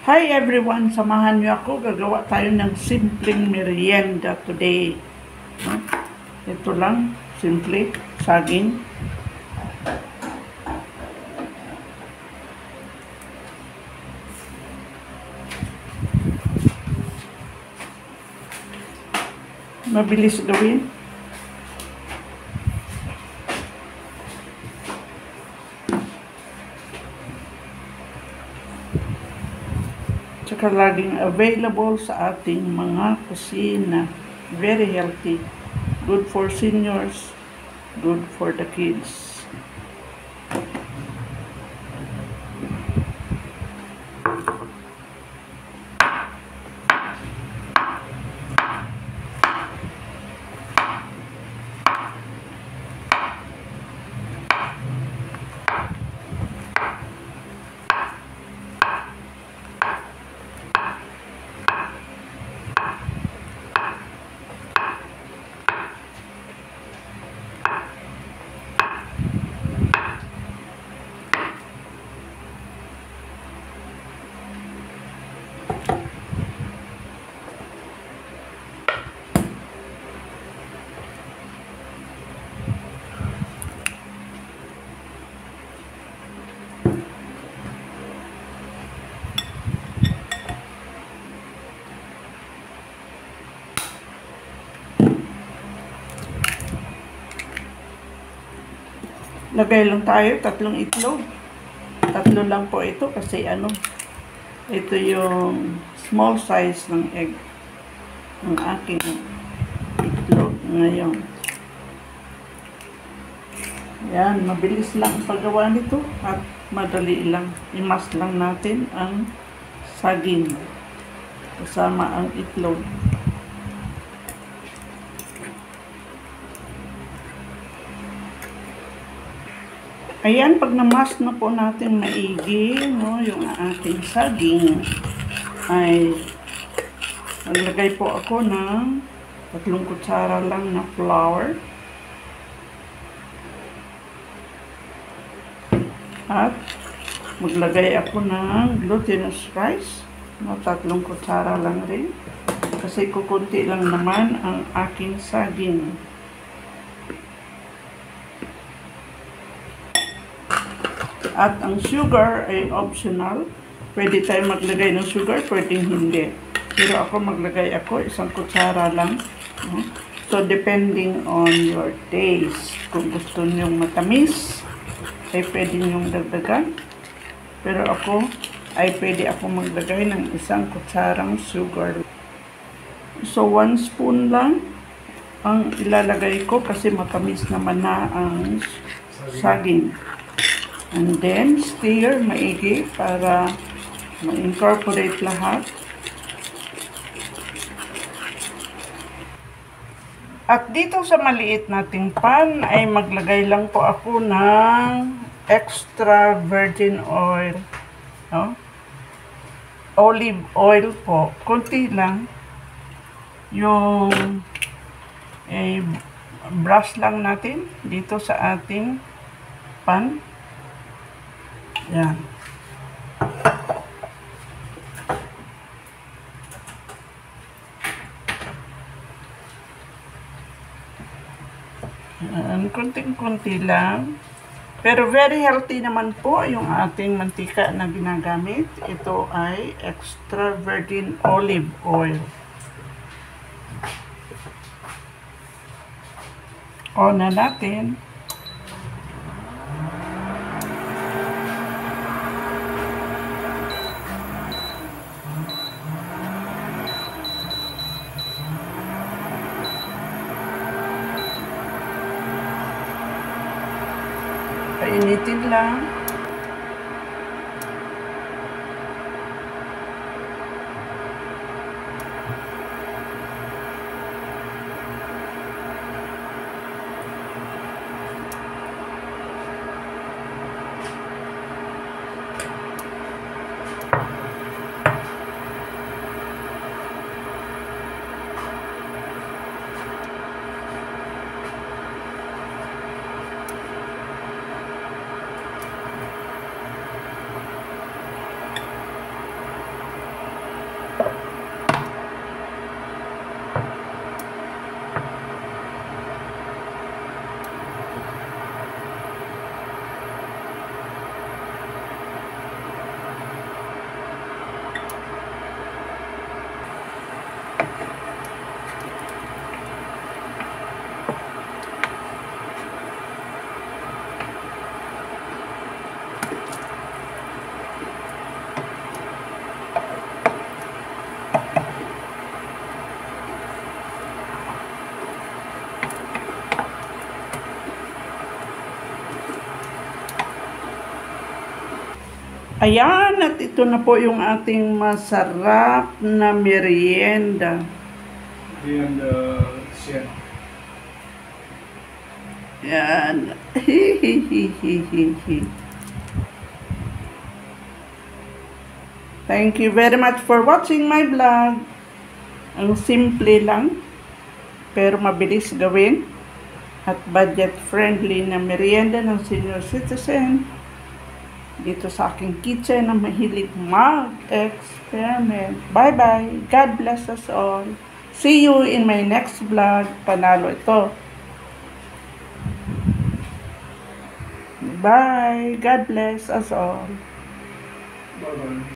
Hi everyone! Samahan niyo ako. Gagawa tayo ng simpleng merienda today. No? Ito lang, simple, saging. Mabilis gawin. Tsaka laging available sa ating mga kusina. Very healthy. Good for seniors. Good for the kids. Lagay lang tayo, 3 itlog. 3 lang po ito kasi ito yung small size ng egg ng aking itlog ngayon. Yan, mabilis lang ang paggawa nito at madali lang. I-mash lang natin ang saging kasama ang itlog. Ayan, pag na-mash na po natin maigi, no, yung ating saging, ay maglagay po ako ng 3 kutsara lang na flour. At maglagay ako ng glutinous rice, no, 3 kutsara lang rin. Kasi kukunti lang naman ang aking saging. At ang sugar ay optional. Pwede tayo maglagay ng sugar, pwedeng hindi. Pero ako maglagay ako 1 kutsara lang. So, depending on your taste. Kung gusto nyo matamis, ay pwede nyo dagdagan. Pero ako, ay pwede ako maglagay ng 1 kutsarang sugar. So, 1 spoon lang ang ilalagay ko kasi matamis naman na ang saging. And then, stir maigi para ma-incorporate lahat. At dito sa maliit nating pan ay maglagay lang po ako ng extra virgin oil. No? Olive oil po. Kunti lang. Yung brush lang natin dito sa ating pan. Yan. Kunting-kunti lang. Pero very healthy naman po yung ating mantika na ginagamit. Ito ay extra virgin olive oil. On na natin. Painitin lang. Ayan, at ito na po yung ating masarap na merienda. And siya. Yan. Thank you very much for watching my vlog. Ang simple lang, pero mabilis gawin at budget friendly na merienda ng senior citizen dito sa aking kitchen na mahilig mag-experiment. Bye-bye. God bless us all. See you in my next vlog. Panalo ito. Bye. God bless us all. Bye-bye.